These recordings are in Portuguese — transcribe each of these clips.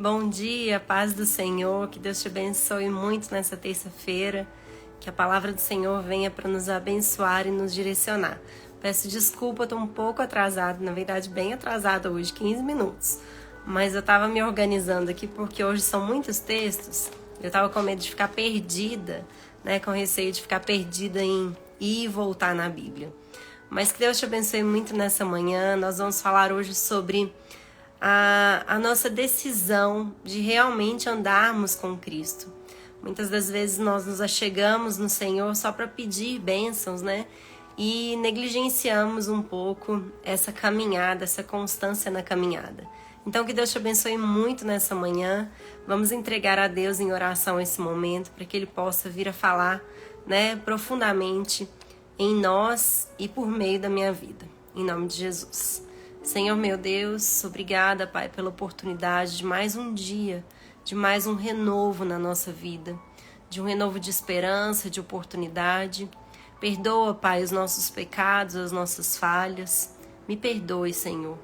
Bom dia, paz do Senhor, que Deus te abençoe muito nessa terça-feira, que a palavra do Senhor venha para nos abençoar e nos direcionar. Peço desculpa, estou um pouco atrasada, na verdade bem atrasada hoje, 15 minutos, mas eu estava me organizando aqui porque hoje são muitos textos, eu estava com medo de ficar perdida, com receio de ficar perdida em ir e voltar na Bíblia. Mas que Deus te abençoe muito nessa manhã. Nós vamos falar hoje sobre a nossa decisão de realmente andarmos com Cristo. Muitas das vezes nós nos achegamos no Senhor só para pedir bênçãos, e negligenciamos um pouco essa caminhada, essa constância na caminhada. Então que Deus te abençoe muito nessa manhã. Vamos entregar a Deus em oração esse momento para que Ele possa vir a falar, profundamente em nós e por meio da minha vida. Em nome de Jesus. Senhor meu Deus, obrigada, Pai, pela oportunidade de mais um dia, de mais um renovo na nossa vida, de um renovo de esperança, de oportunidade. Perdoa, Pai, os nossos pecados, as nossas falhas. Me perdoe, Senhor,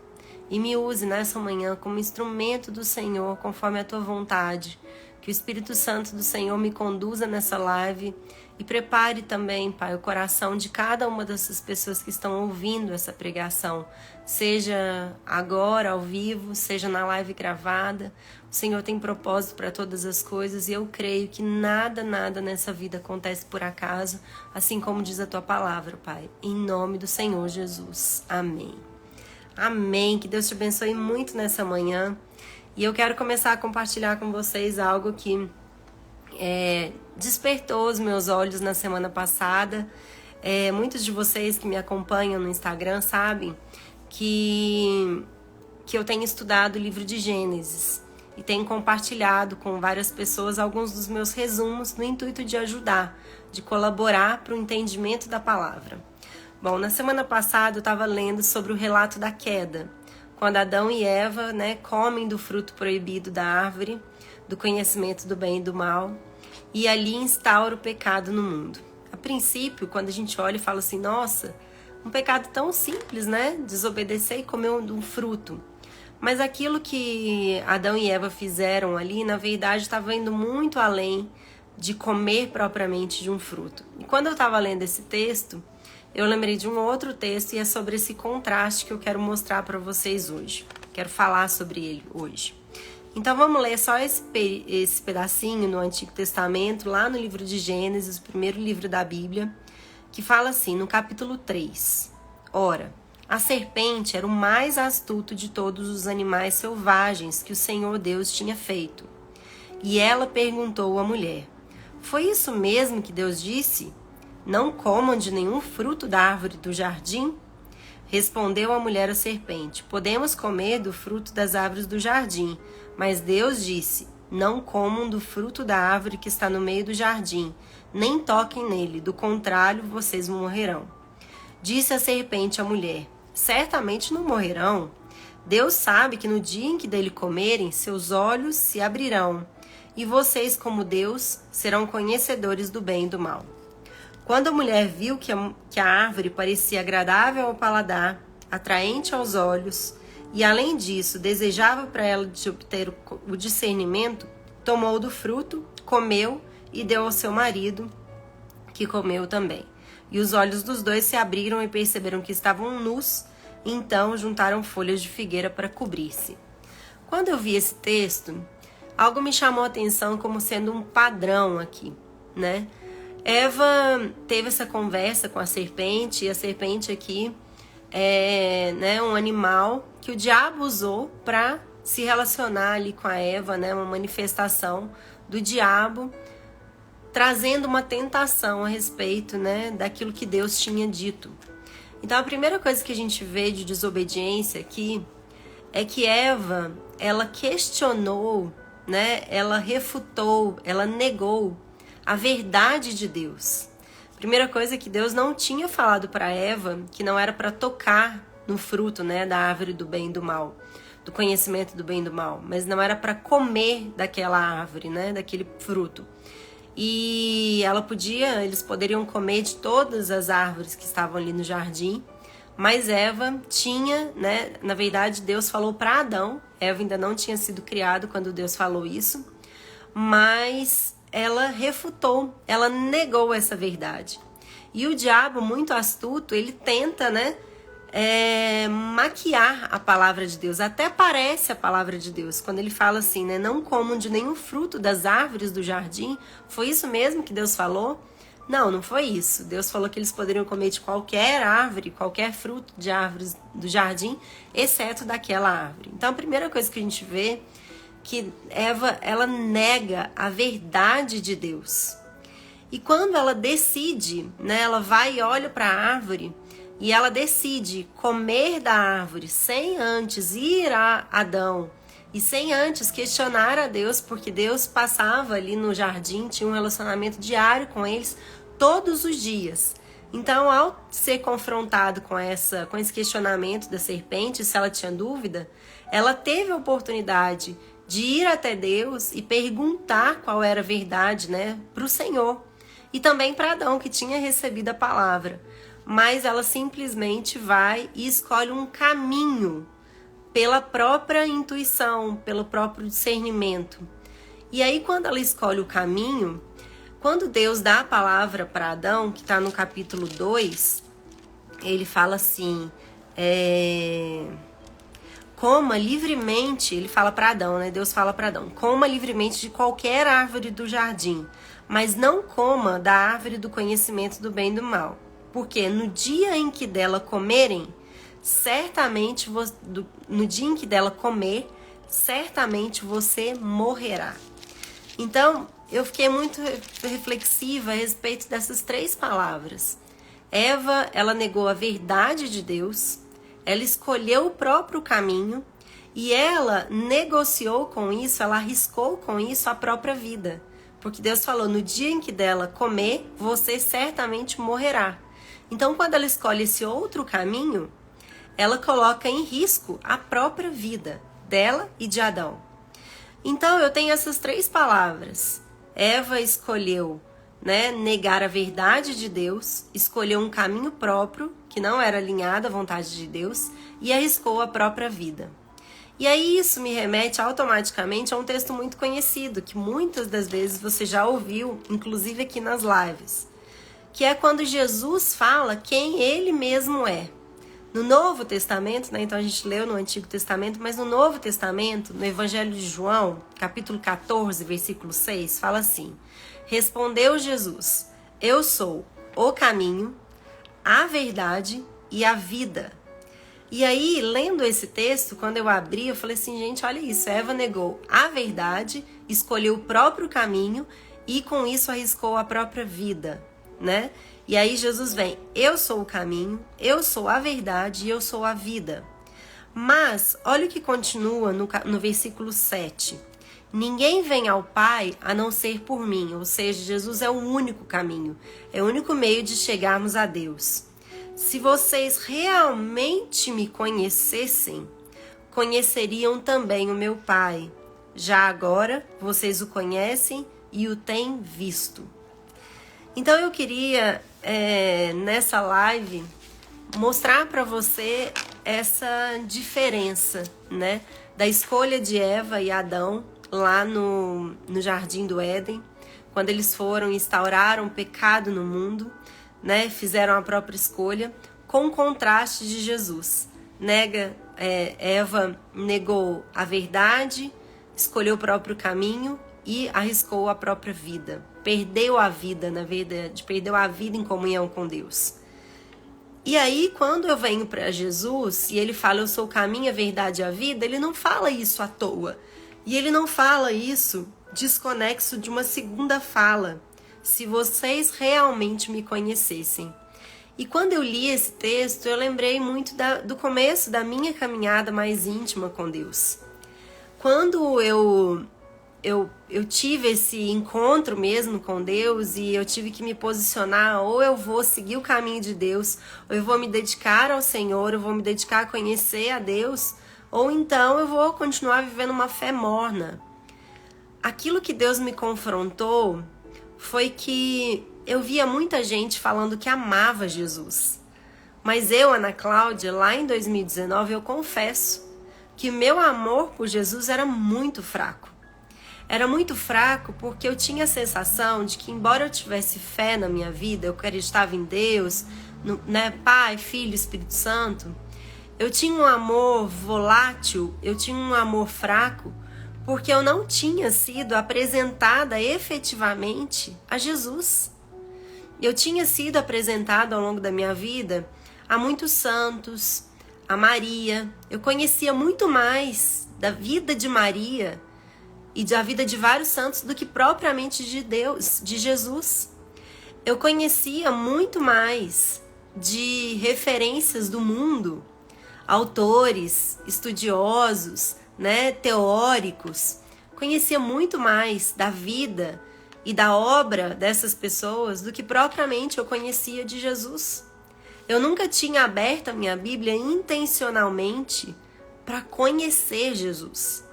e me use nessa manhã como instrumento do Senhor, conforme a Tua vontade. Que o Espírito Santo do Senhor me conduza nessa live e prepare também, Pai, o coração de cada uma dessas pessoas que estão ouvindo essa pregação, seja agora ao vivo, seja na live gravada. O Senhor tem propósito para todas as coisas e eu creio que nada nessa vida acontece por acaso, assim como diz a Tua palavra, Pai. Em nome do Senhor Jesus. Amém. Amém. Que Deus te abençoe muito nessa manhã. E eu quero começar a compartilhar com vocês algo que despertou os meus olhos na semana passada. Muitos de vocês que me acompanham no Instagram sabem que eu tenho estudado o livro de Gênesis e tenho compartilhado com várias pessoas alguns dos meus resumos no intuito de ajudar, de colaborar para o entendimento da palavra. Bom, na semana passada eu estava lendo sobre o relato da queda, quando Adão e Eva comem do fruto proibido da árvore, do conhecimento do bem e do mal, e ali instaura o pecado no mundo. A princípio, quando a gente olha e fala assim, nossa, um pecado tão simples, desobedecer e comer um fruto. Mas aquilo que Adão e Eva fizeram ali, na verdade, estava indo muito além de comer propriamente de um fruto. E quando eu estava lendo esse texto, eu lembrei de um outro texto e é sobre esse contraste que eu quero mostrar para vocês hoje. Quero falar sobre ele hoje. Então vamos ler só esse pedacinho no Antigo Testamento, lá no livro de Gênesis, o primeiro livro da Bíblia, que fala assim, no capítulo 3. Ora, a serpente era o mais astuto de todos os animais selvagens que o Senhor Deus tinha feito. E ela perguntou à mulher, foi isso mesmo que Deus disse? Não comam de nenhum fruto da árvore do jardim? Respondeu a mulher à serpente, podemos comer do fruto das árvores do jardim, mas Deus disse, não comam do fruto da árvore que está no meio do jardim, nem toquem nele, do contrário vocês morrerão. Disse a serpente à mulher, certamente não morrerão. Deus sabe que no dia em que dele comerem, seus olhos se abrirão, e vocês, como Deus, serão conhecedores do bem e do mal. Quando a mulher viu que a árvore parecia agradável ao paladar, atraente aos olhos, e além disso desejava para ela de obter o discernimento, tomou do fruto, comeu e deu ao seu marido, que comeu também. E os olhos dos dois se abriram e perceberam que estavam nus, e então juntaram folhas de figueira para cobrir-se. Quando eu vi esse texto, algo me chamou a atenção como sendo um padrão aqui, Eva teve essa conversa com a serpente, e a serpente aqui é um animal que o diabo usou para se relacionar ali com a Eva, uma manifestação do diabo, trazendo uma tentação a respeito daquilo que Deus tinha dito. Então a primeira coisa que a gente vê de desobediência aqui é que Eva, ela questionou, ela refutou, ela negou a verdade de Deus. Primeira coisa é que Deus não tinha falado para Eva que não era para tocar no fruto da árvore do bem e do mal, do conhecimento do bem e do mal, mas não era para comer daquela árvore, daquele fruto. E eles poderiam comer de todas as árvores que estavam ali no jardim, Mas Eva tinha, né? Na verdade, Deus falou para Adão Eva ainda não tinha sido criada quando Deus falou isso, mas ela refutou, ela negou essa verdade. E o diabo, muito astuto, ele tenta, maquiar a palavra de Deus. Até parece a palavra de Deus, quando ele fala assim, não comam de nenhum fruto das árvores do jardim. Foi isso mesmo que Deus falou? Não, não foi isso. Deus falou que eles poderiam comer de qualquer árvore, qualquer fruto de árvores do jardim, exceto daquela árvore. Então, a primeira coisa que a gente vê que Eva, ela nega a verdade de Deus. E quando ela decide, ela vai e olha para a árvore e ela decide comer da árvore sem antes ir a Adão e sem antes questionar a Deus, porque Deus passava ali no jardim, tinha um relacionamento diário com eles todos os dias. Então, ao ser confrontado com esse questionamento da serpente, se ela tinha dúvida, ela teve a oportunidade de ir até Deus e perguntar qual era a verdade, para o Senhor. E também para Adão, que tinha recebido a palavra. Mas ela simplesmente vai e escolhe um caminho pela própria intuição, pelo próprio discernimento. E aí, quando ela escolhe o caminho, quando Deus dá a palavra para Adão, que está no capítulo 2, ele fala assim, coma livremente, ele fala para Adão, Deus fala para Adão, coma livremente de qualquer árvore do jardim, mas não coma da árvore do conhecimento do bem e do mal, porque no dia em que dela comerem, certamente, no dia em que dela comer, certamente você morrerá. Então, eu fiquei muito reflexiva a respeito dessas 3 palavras. Eva, ela negou a verdade de Deus, ela escolheu o próprio caminho e ela negociou com isso, ela arriscou com isso a própria vida. Porque Deus falou, no dia em que dela comer, você certamente morrerá. Então, quando ela escolhe esse outro caminho, ela coloca em risco a própria vida dela e de Adão. Então, eu tenho essas 3 palavras. Eva escolheu, negar a verdade de Deus, escolheu um caminho próprio, que não era alinhado à vontade de Deus, e arriscou a própria vida. E aí isso me remete automaticamente a um texto muito conhecido, que muitas das vezes você já ouviu, inclusive aqui nas lives, que é quando Jesus fala quem ele mesmo é. No Novo Testamento, então a gente leu no Antigo Testamento, mas no Novo Testamento, no Evangelho de João, capítulo 14, versículo 6, fala assim, respondeu Jesus, eu sou o caminho, a verdade e a vida. E aí, lendo esse texto, quando eu abri, eu falei assim, gente, olha isso, Eva negou a verdade, escolheu o próprio caminho e com isso arriscou a própria vida, E aí Jesus vem, eu sou o caminho, eu sou a verdade e eu sou a vida. Mas, olha o que continua no versículo 7. Ninguém vem ao Pai a não ser por mim, ou seja, Jesus é o único caminho, é o único meio de chegarmos a Deus. Se vocês realmente me conhecessem, conheceriam também o meu Pai. Já agora, vocês o conhecem e o têm visto. Então eu queria, nessa live, mostrar para você essa diferença, da escolha de Eva e Adão lá no Jardim do Éden, quando eles foram e instauraram o pecado no mundo, fizeram a própria escolha, com o contraste de Jesus. Eva negou a verdade, escolheu o próprio caminho e arriscou a própria vida. Perdeu a vida, na verdade, perdeu a vida em comunhão com Deus. E aí, quando eu venho para Jesus e ele fala, eu sou o caminho, a verdade e a vida, ele não fala isso à toa. E ele não fala isso desconexo de uma segunda fala. Se vocês realmente me conhecessem. E quando eu li esse texto, eu lembrei muito do começo da minha caminhada mais íntima com Deus. Quando eu tive esse encontro mesmo com Deus e eu tive que me posicionar, ou eu vou seguir o caminho de Deus, ou eu vou me dedicar ao Senhor, eu vou me dedicar a conhecer a Deus, ou então eu vou continuar vivendo uma fé morna. Aquilo que Deus me confrontou foi que eu via muita gente falando que amava Jesus. Mas eu, Ana Cláudia, lá em 2019, eu confesso, que meu amor por Jesus era muito fraco. Era muito fraco porque eu tinha a sensação de que, embora eu tivesse fé na minha vida, eu acreditava em Deus, né, Pai, Filho, Espírito Santo, eu tinha um amor volátil, eu tinha um amor fraco, porque eu não tinha sido apresentada efetivamente a Jesus. Eu tinha sido apresentada ao longo da minha vida a muitos santos, a Maria. Eu conhecia muito mais da vida de Maria e da vida de vários santos do que propriamente de Deus, de Jesus. Eu conhecia muito mais de referências do mundo, autores, estudiosos, né, teóricos. Conhecia muito mais da vida e da obra dessas pessoas do que propriamente eu conhecia de Jesus. Eu nunca tinha aberto a minha Bíblia intencionalmente para conhecer Jesus.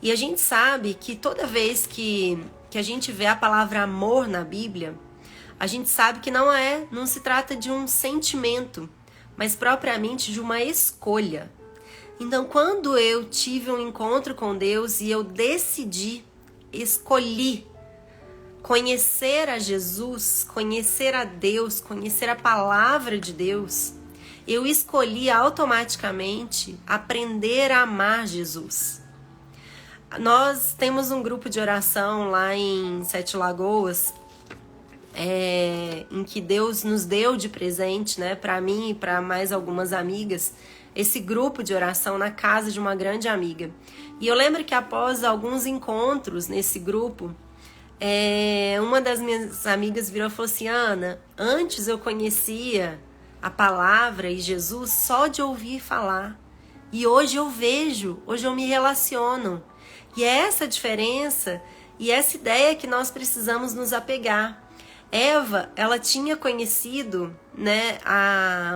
E a gente sabe que toda vez que a gente vê a palavra amor na Bíblia, a gente sabe que não se trata de um sentimento, mas propriamente de uma escolha. Então, quando eu tive um encontro com Deus e eu escolhi conhecer a Jesus, conhecer a Deus, conhecer a palavra de Deus, eu escolhi automaticamente aprender a amar Jesus. Nós temos um grupo de oração lá em Sete Lagoas, em que Deus nos deu de presente, né, para mim e para mais algumas amigas, esse grupo de oração na casa de uma grande amiga. E eu lembro que após alguns encontros nesse grupo, uma das minhas amigas virou e falou assim: Ana, antes eu conhecia a palavra e Jesus só de ouvir falar. E hoje eu vejo, hoje eu me relaciono. E é essa diferença e essa ideia que nós precisamos nos apegar. Eva, ela tinha conhecido, né,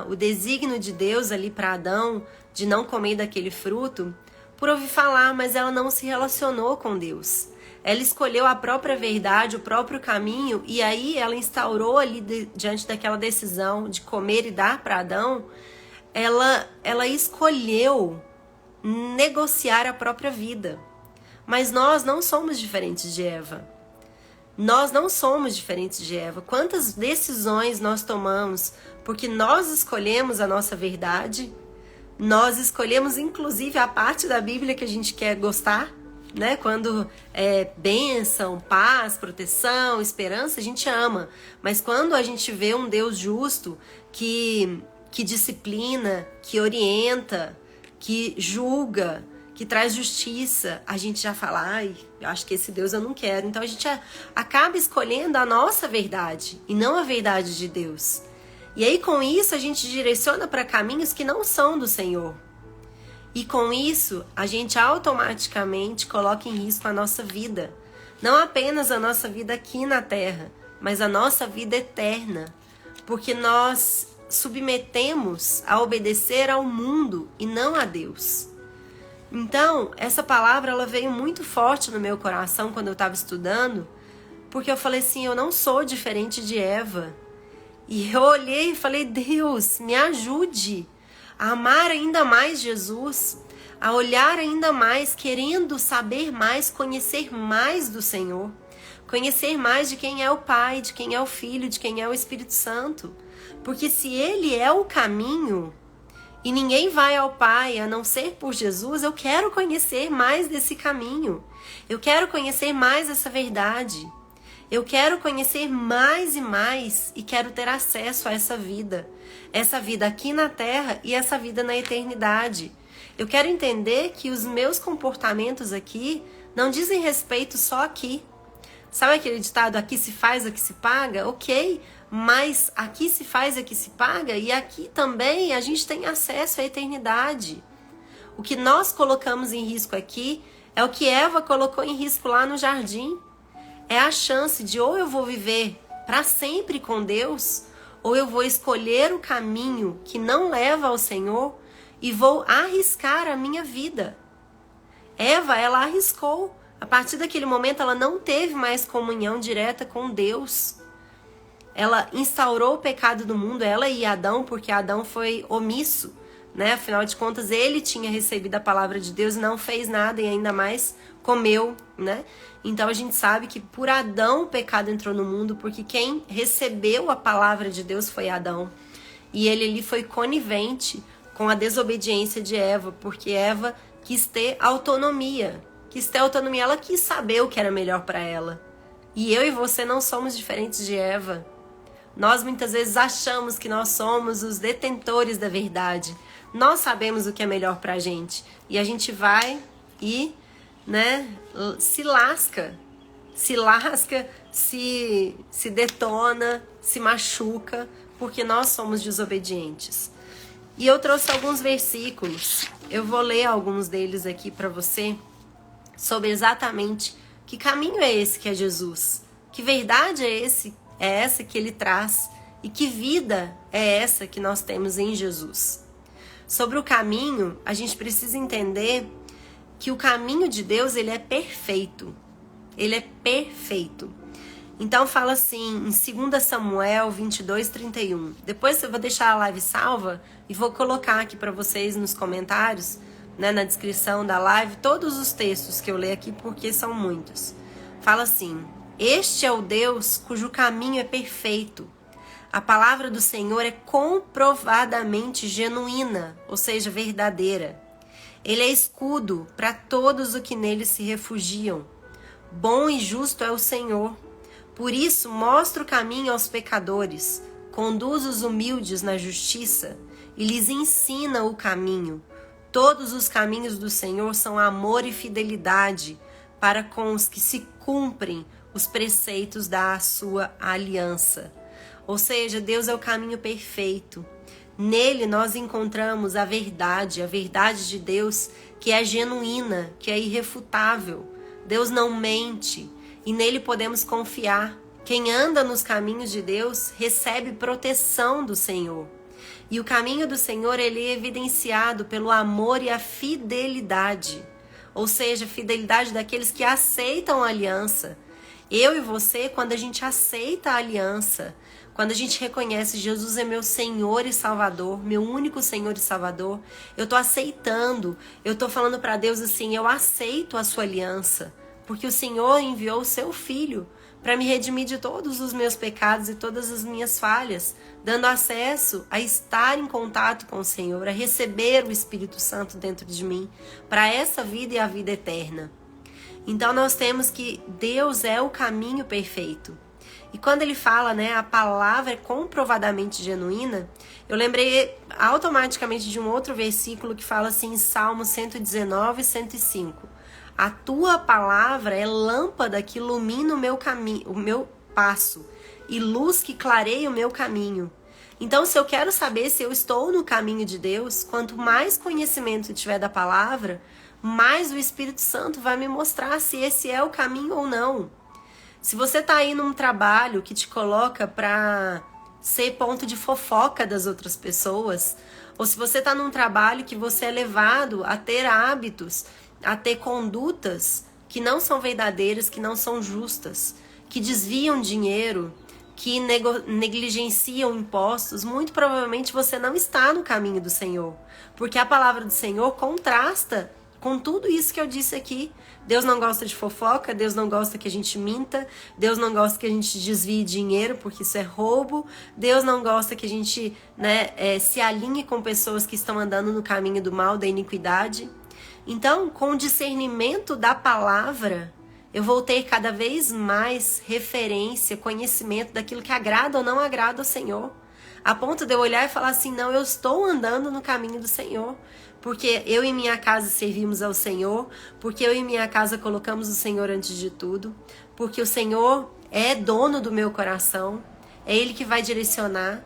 o desígnio de Deus ali para Adão de não comer daquele fruto por ouvir falar, mas ela não se relacionou com Deus. Ela escolheu a própria verdade, o próprio caminho, e aí ela instaurou ali diante daquela decisão de comer e dar para Adão, ela escolheu negociar a própria vida. Mas nós não somos diferentes de Eva. Nós não somos diferentes de Eva. Quantas decisões nós tomamos porque nós escolhemos a nossa verdade, nós escolhemos inclusive a parte da Bíblia que a gente quer gostar, né? Quando é bênção, paz, proteção, esperança, a gente ama. Mas quando a gente vê um Deus justo que disciplina, que orienta, que julga, que traz justiça, a gente já fala: ai, eu acho que esse Deus eu não quero. Então a gente acaba escolhendo a nossa verdade e não a verdade de Deus. E aí com isso a gente direciona para caminhos que não são do Senhor. E com isso a gente automaticamente coloca em risco a nossa vida. Não apenas a nossa vida aqui na terra, mas a nossa vida eterna. Porque nós submetemos a obedecer ao mundo e não a Deus. Então, essa palavra ela veio muito forte no meu coração quando eu estava estudando, porque eu falei assim: eu não sou diferente de Eva. E eu olhei e falei: Deus, me ajude a amar ainda mais Jesus, a olhar ainda mais, querendo saber mais, conhecer mais do Senhor, conhecer mais de quem é o Pai, de quem é o Filho, de quem é o Espírito Santo. Porque se Ele é o caminho, e ninguém vai ao Pai a não ser por Jesus, eu quero conhecer mais desse caminho. Eu quero conhecer mais essa verdade. Eu quero conhecer mais e mais e quero ter acesso a essa vida. Essa vida aqui na Terra e essa vida na eternidade. Eu quero entender que os meus comportamentos aqui não dizem respeito só aqui. Sabe aquele ditado: aqui se faz, aqui se paga? Ok, mas aqui se faz, aqui se paga, e aqui também a gente tem acesso à eternidade. O que nós colocamos em risco aqui é o que Eva colocou em risco lá no jardim. É a chance de ou eu vou viver para sempre com Deus, ou eu vou escolher o caminho que não leva ao Senhor e vou arriscar a minha vida. Eva, ela arriscou. A partir daquele momento, ela não teve mais comunhão direta com Deus. Ela instaurou o pecado do mundo, ela e Adão, porque Adão foi omisso, né? Afinal de contas, ele tinha recebido a palavra de Deus e não fez nada e ainda mais comeu, né? Então a gente sabe que por Adão o pecado entrou no mundo, porque quem recebeu a palavra de Deus foi Adão. E ele ali foi conivente com a desobediência de Eva, porque Eva quis ter autonomia. Ela quis saber o que era melhor para ela. E eu e você não somos diferentes de Eva. Nós muitas vezes achamos que nós somos os detentores da verdade. Nós sabemos o que é melhor pra gente. E a gente vai e, né, se lasca, se detona, se machuca, porque nós somos desobedientes. E eu trouxe alguns versículos. Eu vou ler alguns deles aqui pra você, sobre exatamente que caminho é esse que é Jesus. Que verdade é essa que ele traz e que vida é essa que nós temos em Jesus. Sobre o caminho, a gente precisa entender que o caminho de Deus, ele é perfeito. Ele é perfeito. Então fala assim, em 2 Samuel 22:31. Depois eu vou deixar a live salva e vou colocar aqui para vocês nos comentários, né, na descrição da live, todos os textos que eu leio aqui, porque são muitos. Fala assim: este é o Deus cujo caminho é perfeito. A palavra do Senhor é comprovadamente genuína, ou seja, verdadeira. Ele é escudo para todos os que nele se refugiam. Bom e justo é o Senhor. Por isso, mostra o caminho aos pecadores, conduz os humildes na justiça e lhes ensina o caminho. Todos os caminhos do Senhor são amor e fidelidade para com os que se cumprem os preceitos da sua aliança. Ou seja, Deus é o caminho perfeito. Nele nós encontramos a verdade de Deus, que é genuína, que é irrefutável. Deus não mente e nele podemos confiar. Quem anda nos caminhos de Deus recebe proteção do Senhor. E o caminho do Senhor, ele é evidenciado pelo amor e a fidelidade. Ou seja, a fidelidade daqueles que aceitam a aliança. Eu e você, quando a gente aceita a aliança, quando a gente reconhece Jesus é meu Senhor e Salvador, meu único Senhor e Salvador, eu tô aceitando, eu tô falando para Deus assim, eu aceito a sua aliança, porque o Senhor enviou o seu Filho para me redimir de todos os meus pecados e todas as minhas falhas, dando acesso a estar em contato com o Senhor, a receber o Espírito Santo dentro de mim, para essa vida e a vida eterna. Então nós temos que Deus é o caminho perfeito. E quando ele fala, né, a palavra é comprovadamente genuína, eu lembrei automaticamente de um outro versículo que fala assim em Salmo 119, 105. A tua palavra é lâmpada que ilumina o meu caminho, o meu passo, e luz que clareia o meu caminho. Então, se eu quero saber se eu estou no caminho de Deus, quanto mais conhecimento eu tiver da palavra, mais o Espírito Santo vai me mostrar se esse é o caminho ou não. Se você está aí num trabalho que te coloca para ser ponto de fofoca das outras pessoas, ou se você está num trabalho que você é levado a ter hábitos, a ter condutas que não são verdadeiras, que não são justas, que desviam dinheiro, que negligenciam impostos, muito provavelmente você não está no caminho do Senhor, porque a palavra do Senhor contrasta com tudo isso que eu disse aqui. Deus não gosta de fofoca, Deus não gosta que a gente minta, Deus não gosta que a gente desvie dinheiro, porque isso é roubo, Deus não gosta que a gente, se alinhe com pessoas que estão andando no caminho do mal, da iniquidade. Então, com o discernimento da palavra, eu vou ter cada vez mais referência, conhecimento daquilo que agrada ou não agrada ao Senhor. A ponto de eu olhar e falar assim, não, eu estou andando no caminho do Senhor. Porque eu e minha casa servimos ao Senhor, porque eu e minha casa colocamos o Senhor antes de tudo, porque o Senhor é dono do meu coração, é Ele que vai direcionar.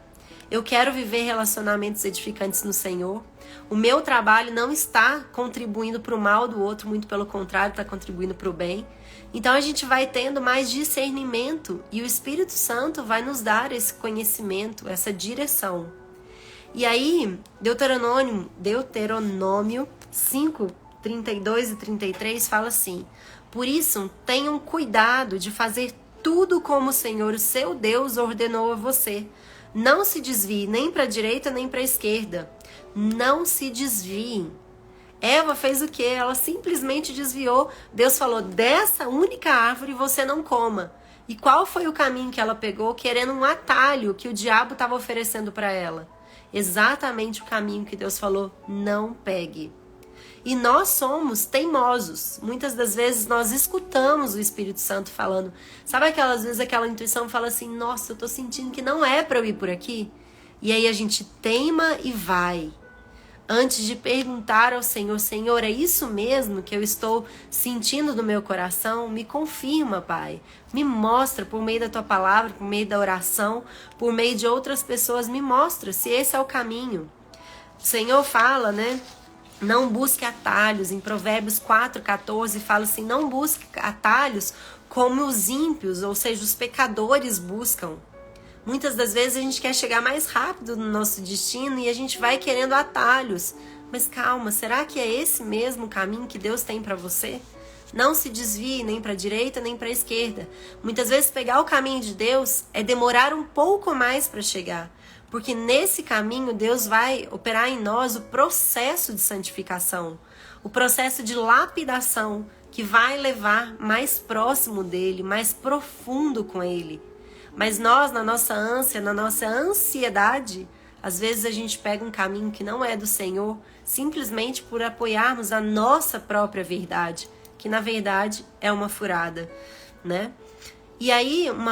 Eu quero viver relacionamentos edificantes no Senhor. O meu trabalho não está contribuindo para o mal do outro, muito pelo contrário, está contribuindo para o bem. Então a gente vai tendo mais discernimento e o Espírito Santo vai nos dar esse conhecimento, essa direção. E aí, Deuteronômio 5, 32 e 33 fala assim: por isso, tenham cuidado de fazer tudo como o Senhor, o seu Deus, ordenou a você. Não se desvie nem para a direita nem para a esquerda. não se desviem. Eva fez o quê? Ela simplesmente desviou. Deus falou, dessa única árvore você não coma. E qual foi o caminho que ela pegou, querendo um atalho que o diabo estava oferecendo para ela? Exatamente o caminho que Deus falou, não pegue. E nós somos teimosos. Muitas das vezes nós escutamos o Espírito Santo falando. Sabe aquelas vezes aquela intuição fala assim, nossa, eu tô sentindo que não é para eu ir por aqui? E aí a gente teima e vai. Antes de perguntar ao Senhor, Senhor, é isso mesmo que eu estou sentindo no meu coração? Me confirma, Pai. Me mostra por meio da Tua palavra, por meio da oração, por meio de outras pessoas, me mostra se esse é o caminho. O Senhor fala, né? Não busque atalhos. Em Provérbios 4,14 fala assim, não busque atalhos como os ímpios, ou seja, os pecadores buscam. Muitas das vezes a gente quer chegar mais rápido no nosso destino e a gente vai querendo atalhos. Mas calma, será que é esse mesmo caminho que Deus tem para você? Não se desvie nem para a direita nem para a esquerda. Muitas vezes pegar o caminho de Deus é demorar um pouco mais para chegar. Porque nesse caminho Deus vai operar em nós o processo de santificação. O processo de lapidação que vai levar mais próximo dele, mais profundo com ele. Mas nós, na nossa ânsia, na nossa ansiedade, às vezes a gente pega um caminho que não é do Senhor, simplesmente por apoiarmos a nossa própria verdade, que na verdade é uma furada, né? E aí, um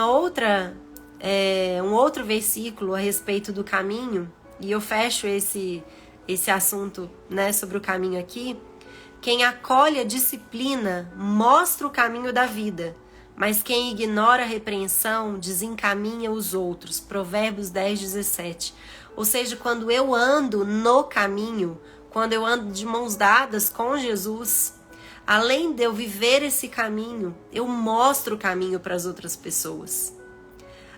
outro versículo a respeito do caminho, e eu fecho esse assunto, né, sobre o caminho aqui. Quem acolhe a disciplina mostra o caminho da vida, mas quem ignora a repreensão desencaminha os outros. Provérbios 10:17. Ou seja, quando eu ando no caminho, quando eu ando de mãos dadas com Jesus, além de eu viver esse caminho, eu mostro o caminho para as outras pessoas.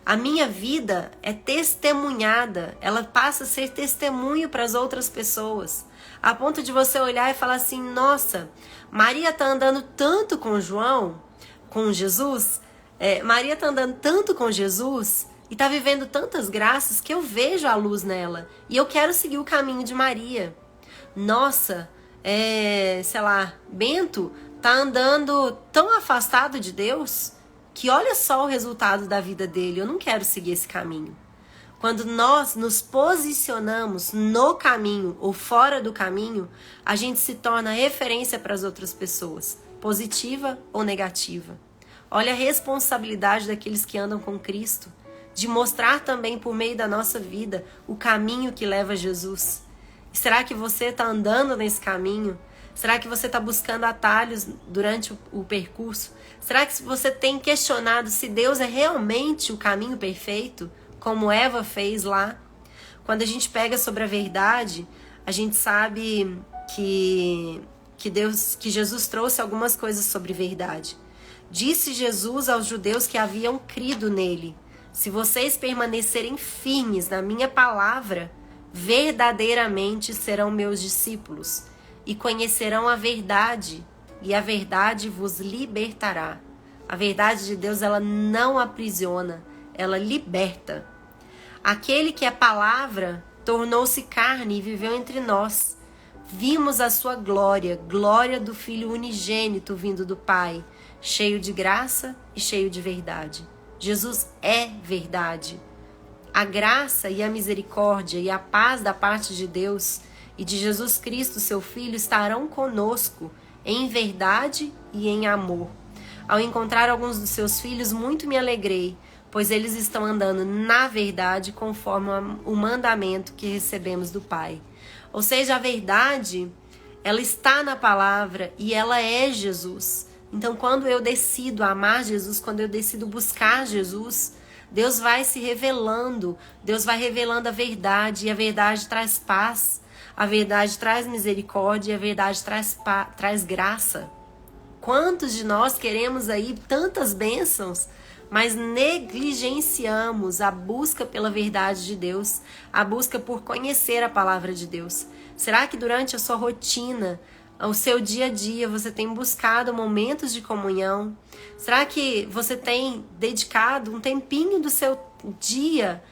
A minha vida é testemunhada, ela passa a ser testemunho para as outras pessoas. A ponto de você olhar e falar assim, nossa, Maria está andando tanto com Jesus, Maria está andando tanto com Jesus e está vivendo tantas graças que eu vejo a luz nela e eu quero seguir o caminho de Maria. Nossa, Bento está andando tão afastado de Deus que olha só o resultado da vida dele, eu não quero seguir esse caminho. Quando nós nos posicionamos no caminho ou fora do caminho, a gente se torna referência para as outras pessoas, positiva ou negativa. Olha a responsabilidade daqueles que andam com Cristo, de mostrar também por meio da nossa vida o caminho que leva a Jesus. E será que você está andando nesse caminho? Será que você está buscando atalhos durante o percurso? Será que você tem questionado se Deus é realmente o caminho perfeito, como Eva fez lá? Quando a gente pega sobre a verdade, a gente sabe que Jesus trouxe algumas coisas sobre verdade. Disse Jesus aos judeus que haviam crido nele: se vocês permanecerem firmes na minha palavra, verdadeiramente serão meus discípulos e conhecerão a verdade, e a verdade vos libertará. A verdade de Deus, ela não aprisiona, ela liberta. Aquele que é palavra tornou-se carne e viveu entre nós. Vimos a sua glória, glória do Filho unigênito vindo do Pai, cheio de graça e cheio de verdade. Jesus é verdade. A graça e a misericórdia e a paz da parte de Deus e de Jesus Cristo, seu Filho, estarão conosco em verdade e em amor. Ao encontrar alguns dos seus filhos, muito me alegrei, pois eles estão andando na verdade conforme o mandamento que recebemos do Pai. Ou seja, a verdade, ela está na palavra e ela é Jesus. Então, quando eu decido amar Jesus, quando eu decido buscar Jesus, Deus vai se revelando, Deus vai revelando a verdade, e a verdade traz paz, a verdade traz misericórdia, e a verdade traz graça. Quantos de nós queremos aí tantas bênçãos, mas negligenciamos a busca pela verdade de Deus, a busca por conhecer a palavra de Deus? Será que durante a sua rotina, o seu dia a dia, você tem buscado momentos de comunhão? Será que você tem dedicado um tempinho do seu dia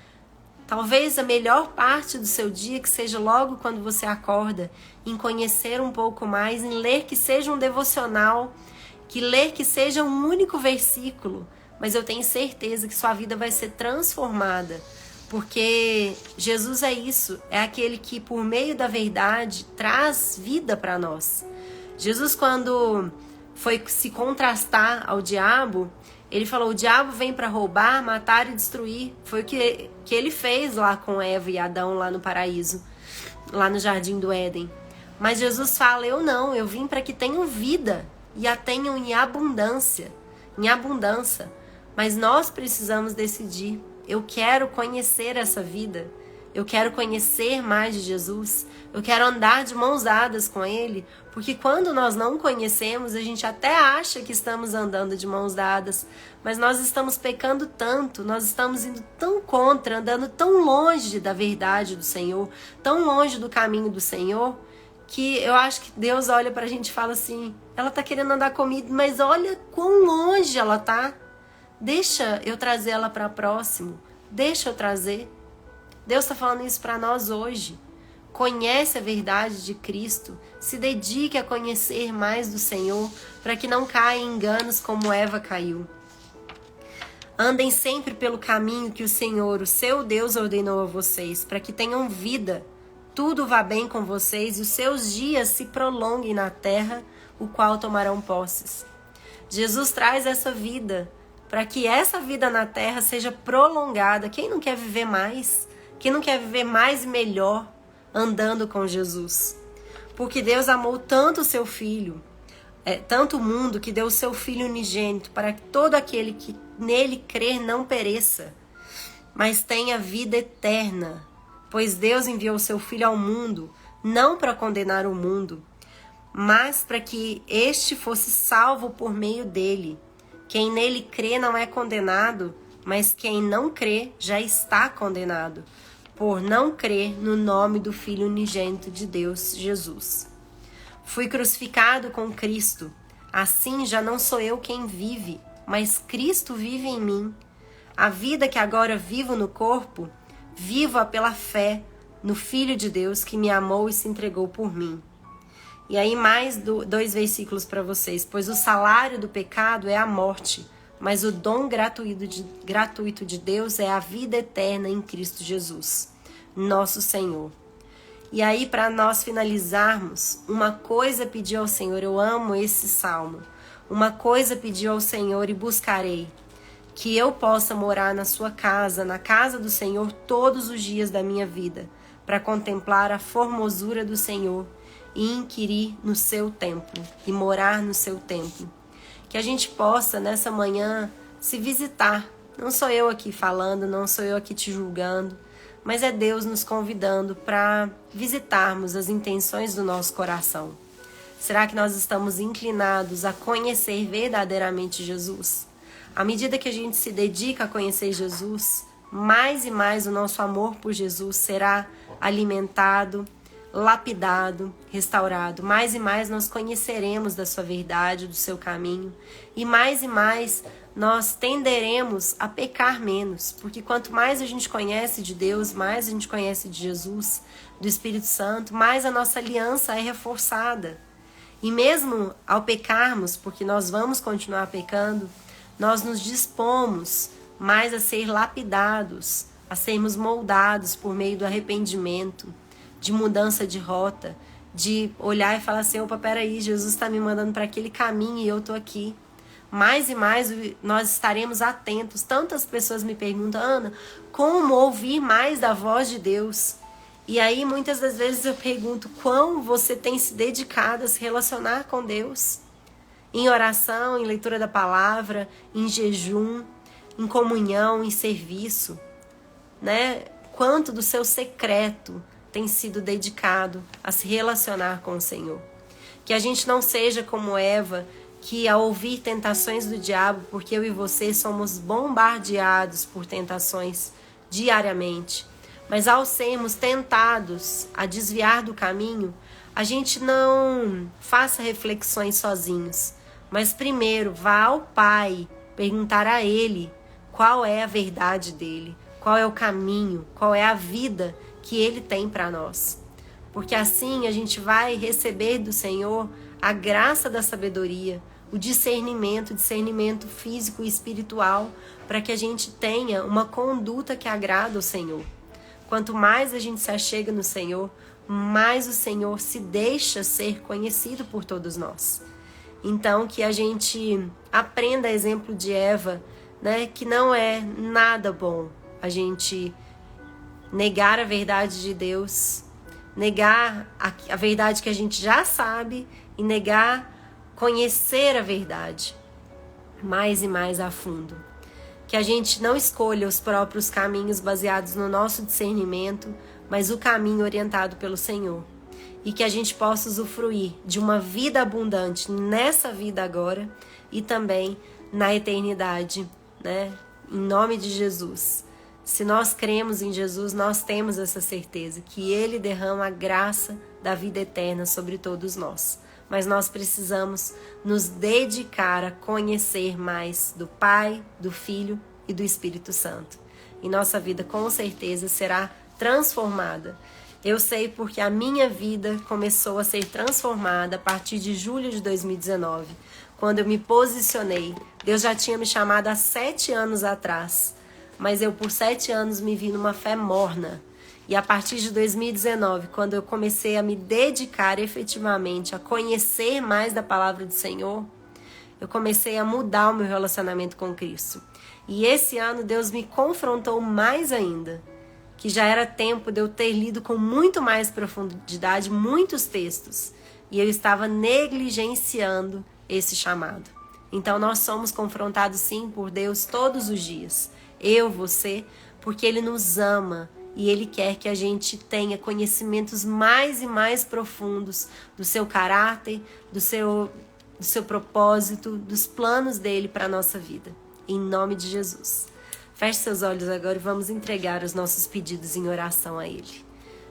Talvez a melhor parte do seu dia que seja logo quando você acorda, em conhecer um pouco mais, em ler que seja um devocional, que ler que seja um único versículo, mas eu tenho certeza que sua vida vai ser transformada, porque Jesus é isso, é aquele que por meio da verdade traz vida para nós. Jesus, quando foi se contrastar ao diabo, ele falou: o diabo vem para roubar, matar e destruir. Foi o que ele fez lá com Eva e Adão lá no paraíso, lá no jardim do Éden. Mas Jesus fala: eu não, eu vim para que tenham vida e a tenham em abundância, em abundância. Mas nós precisamos decidir: eu quero conhecer essa vida, eu quero conhecer mais de Jesus, eu quero andar de mãos dadas com Ele, porque quando nós não conhecemos, a gente até acha que estamos andando de mãos dadas, mas nós estamos pecando tanto, nós estamos indo tão contra, andando tão longe da verdade do Senhor, tão longe do caminho do Senhor, que eu acho que Deus olha pra gente e fala assim: ela tá querendo andar comigo, mas olha quão longe ela tá. Deixa eu trazer ela para próximo, deixa eu trazer. Deus está falando isso para nós hoje. Conhece a verdade de Cristo, se dedique a conhecer mais do Senhor, para que não caia em enganos como Eva caiu. Andem sempre pelo caminho que o Senhor, o seu Deus, ordenou a vocês, para que tenham vida, tudo vá bem com vocês e os seus dias se prolonguem na terra, o qual tomarão posses. Jesus traz essa vida, para que essa vida na terra seja prolongada. Quem não quer viver mais? Quem não quer viver mais e melhor andando com Jesus? Porque Deus amou tanto o seu Filho, tanto o mundo, que deu o seu Filho unigênito, para que todo aquele que nele crer não pereça, mas tenha vida eterna. Pois Deus enviou o seu Filho ao mundo, não para condenar o mundo, mas para que este fosse salvo por meio dele. Quem nele crê não é condenado, mas quem não crê já está condenado, por não crer no nome do Filho unigênito de Deus, Jesus. Fui crucificado com Cristo, assim já não sou eu quem vive, mas Cristo vive em mim. A vida que agora vivo no corpo, vivo-a pela fé no Filho de Deus que me amou e se entregou por mim. E aí mais 2 versículos para vocês. Pois o salário do pecado é a morte, mas o dom gratuito de Deus é a vida eterna em Cristo Jesus, nosso Senhor. E aí, para nós finalizarmos, uma coisa pedi ao Senhor, eu amo esse salmo. Uma coisa pedi ao Senhor e buscarei, que eu possa morar na sua casa, na casa do Senhor, todos os dias da minha vida, para contemplar a formosura do Senhor e inquirir no seu templo e morar no seu templo. Que a gente possa nessa manhã se visitar. Não sou eu aqui falando, não sou eu aqui te julgando, mas é Deus nos convidando para visitarmos as intenções do nosso coração. Será que nós estamos inclinados a conhecer verdadeiramente Jesus? À medida que a gente se dedica a conhecer Jesus, mais e mais o nosso amor por Jesus será alimentado, lapidado, restaurado. Mais e mais nós conheceremos da sua verdade, do seu caminho, e mais nós tenderemos a pecar menos, porque quanto mais a gente conhece de Deus, mais a gente conhece de Jesus, do Espírito Santo, mais a nossa aliança é reforçada. E mesmo ao pecarmos, porque nós vamos continuar pecando, nós nos dispomos mais a ser lapidados, a sermos moldados por meio do arrependimento, de mudança de rota, de olhar e falar assim: opa, peraí, Jesus está me mandando para aquele caminho e eu estou aqui. Mais e mais nós estaremos atentos. Tantas pessoas me perguntam: Ana, como ouvir mais da voz de Deus? E aí muitas das vezes eu pergunto: quão você tem se dedicado a se relacionar com Deus? Em oração, em leitura da palavra, em jejum, em comunhão, em serviço, né? Quanto do seu secreto tem sido dedicado a se relacionar com o Senhor? Que a gente não seja como Eva, que ao ouvir tentações do diabo, porque eu e você somos bombardeados por tentações diariamente, mas ao sermos tentados a desviar do caminho, a gente não faça reflexões sozinhos, mas primeiro vá ao Pai perguntar a Ele qual é a verdade dele, qual é o caminho, qual é a vida que Ele tem para nós. Porque assim a gente vai receber do Senhor a graça da sabedoria, o discernimento físico e espiritual, para que a gente tenha uma conduta que agrada ao Senhor. Quanto mais a gente se achega no Senhor, mais o Senhor se deixa ser conhecido por todos nós. Então, que a gente aprenda, exemplo de Eva, né, que não é nada bom a gente negar a verdade de Deus, negar a verdade que a gente já sabe e negar conhecer a verdade mais e mais a fundo. Que a gente não escolha os próprios caminhos baseados no nosso discernimento, mas o caminho orientado pelo Senhor. E que a gente possa usufruir de uma vida abundante nessa vida agora e também na eternidade, né? Em nome de Jesus. Se nós cremos em Jesus, nós temos essa certeza que Ele derrama a graça da vida eterna sobre todos nós. Mas nós precisamos nos dedicar a conhecer mais do Pai, do Filho e do Espírito Santo. E nossa vida com certeza será transformada. Eu sei porque a minha vida começou a ser transformada a partir de julho de 2019, quando eu me posicionei. Deus já tinha me chamado há 7 anos atrás, mas eu por 7 anos me vi numa fé morna. E a partir de 2019, quando eu comecei a me dedicar efetivamente a conhecer mais da palavra do Senhor, eu comecei a mudar o meu relacionamento com Cristo. E esse ano Deus me confrontou mais ainda, que já era tempo de eu ter lido com muito mais profundidade muitos textos, e eu estava negligenciando esse chamado. Então nós somos confrontados sim por Deus todos os dias, eu, você, porque Ele nos ama e Ele quer que a gente tenha conhecimentos mais e mais profundos do seu caráter, do seu propósito, dos planos dele para a nossa vida. Em nome de Jesus. Feche seus olhos agora e vamos entregar os nossos pedidos em oração a Ele.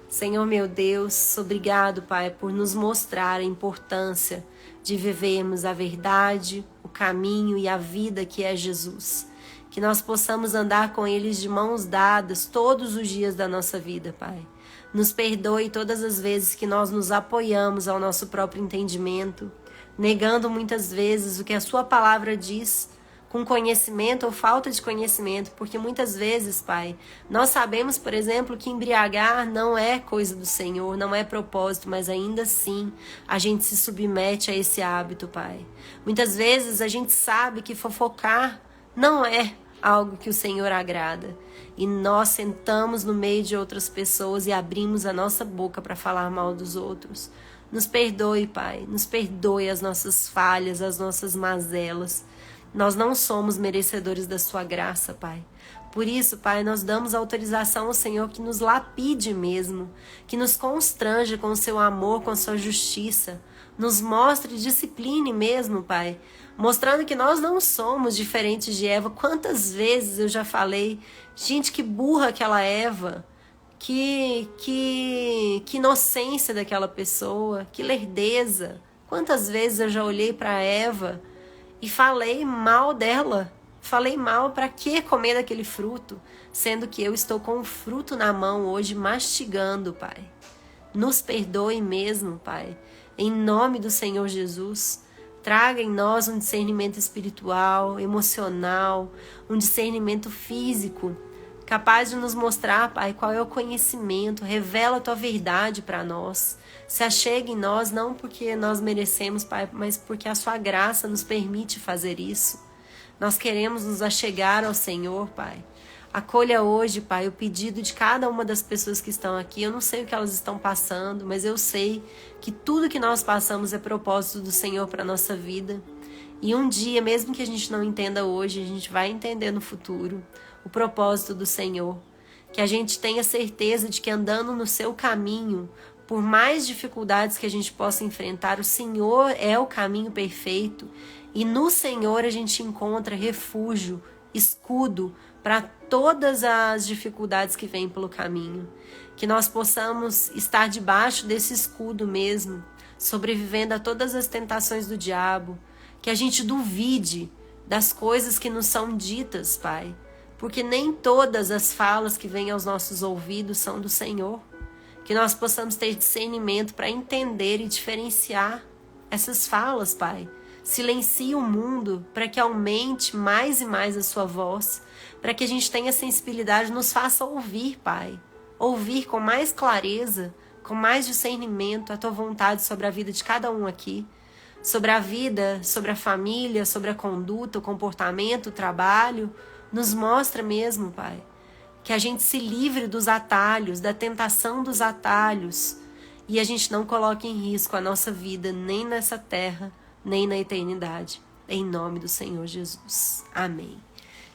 Senhor meu Deus, obrigado, Pai, por nos mostrar a importância de vivermos a verdade, o caminho e a vida que é Jesus. Que nós possamos andar com eles de mãos dadas todos os dias da nossa vida, Pai. Nos perdoe todas as vezes que nós nos apoiamos ao nosso próprio entendimento, negando muitas vezes o que a Sua palavra diz, com conhecimento ou falta de conhecimento, porque muitas vezes, Pai, nós sabemos, por exemplo, que embriagar não é coisa do Senhor, não é propósito, mas ainda assim a gente se submete a esse hábito, Pai. Muitas vezes a gente sabe que fofocar não é algo que o Senhor agrada. E nós sentamos no meio de outras pessoas e abrimos a nossa boca para falar mal dos outros. Nos perdoe, Pai. Nos perdoe as nossas falhas, as nossas mazelas. Nós não somos merecedores da Sua graça, Pai. Por isso, Pai, nós damos autorização ao Senhor que nos lapide mesmo, que nos constrange com o Seu amor, com a Sua justiça. Nos mostre, discipline mesmo, Pai, mostrando que nós não somos diferentes de Eva. Quantas vezes eu já falei, gente, que burra aquela Eva, que inocência daquela pessoa, que lerdeza. Quantas vezes eu já olhei para Eva e falei mal dela, falei mal, para que comer daquele fruto, sendo que eu estou com o fruto na mão hoje, mastigando, Pai. Nos perdoe mesmo, Pai, em nome do Senhor Jesus. Traga em nós um discernimento espiritual, emocional, um discernimento físico, capaz de nos mostrar, Pai, qual é o conhecimento. Revela a Tua verdade para nós. Se achegue em nós, não porque nós merecemos, Pai, mas porque a Sua graça nos permite fazer isso. Nós queremos nos achegar ao Senhor, Pai. Acolha hoje, Pai, o pedido de cada uma das pessoas que estão aqui. Eu não sei o que elas estão passando, mas eu sei que tudo que nós passamos é propósito do Senhor para a nossa vida. E um dia, mesmo que a gente não entenda hoje, a gente vai entender no futuro o propósito do Senhor. Que a gente tenha certeza de que andando no Seu caminho, por mais dificuldades que a gente possa enfrentar, o Senhor é o caminho perfeito. E no Senhor a gente encontra refúgio, escudo para todas as dificuldades que vêm pelo caminho. Que nós possamos estar debaixo desse escudo mesmo, sobrevivendo a todas as tentações do diabo. Que a gente duvide das coisas que nos são ditas, Pai, porque nem todas as falas que vêm aos nossos ouvidos são do Senhor. Que nós possamos ter discernimento para entender e diferenciar essas falas, Pai. Silencie o mundo para que aumente mais e mais a sua voz, para que a gente tenha sensibilidade, nos faça ouvir, Pai. Ouvir com mais clareza, com mais discernimento a tua vontade sobre a vida de cada um aqui, sobre a vida, sobre a família, sobre a conduta, o comportamento, o trabalho. Nos mostra mesmo, Pai, que a gente se livre dos atalhos, da tentação dos atalhos, e a gente não coloque em risco a nossa vida, nem nessa terra, nem na eternidade. Em nome do Senhor Jesus. Amém.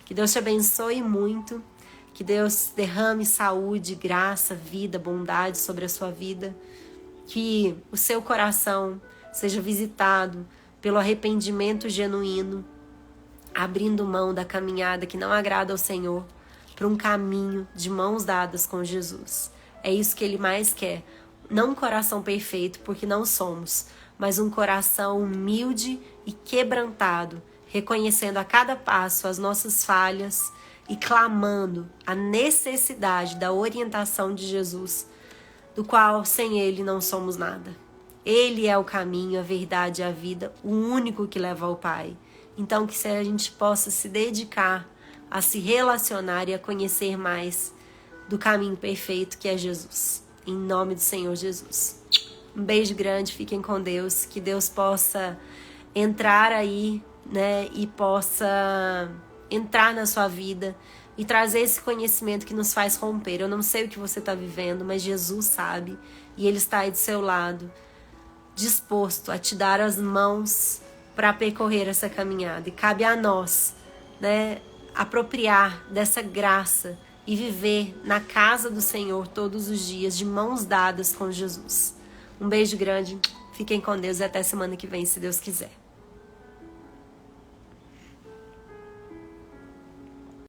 Que Deus te abençoe muito, que Deus derrame saúde, graça, vida, bondade sobre a sua vida, que o seu coração seja visitado pelo arrependimento genuíno, abrindo mão da caminhada que não agrada ao Senhor, para um caminho de mãos dadas com Jesus. É isso que Ele mais quer. Não um coração perfeito, porque não somos, mas um coração humilde e quebrantado, reconhecendo a cada passo as nossas falhas e clamando a necessidade da orientação de Jesus, do qual sem Ele não somos nada. Ele é o caminho, a verdade e a vida, o único que leva ao Pai. Então que a gente possa se dedicar a se relacionar e a conhecer mais do caminho perfeito que é Jesus. Em nome do Senhor Jesus. Um beijo grande, fiquem com Deus. Que Deus possa entrar aí, né? E possa entrar na sua vida e trazer esse conhecimento que nos faz romper. Eu não sei o que você está vivendo, mas Jesus sabe. E Ele está aí do seu lado, disposto a te dar as mãos para percorrer essa caminhada. E cabe a nós, né, apropriar dessa graça e viver na casa do Senhor todos os dias, de mãos dadas com Jesus. Um beijo grande, fiquem com Deus e até semana que vem, se Deus quiser.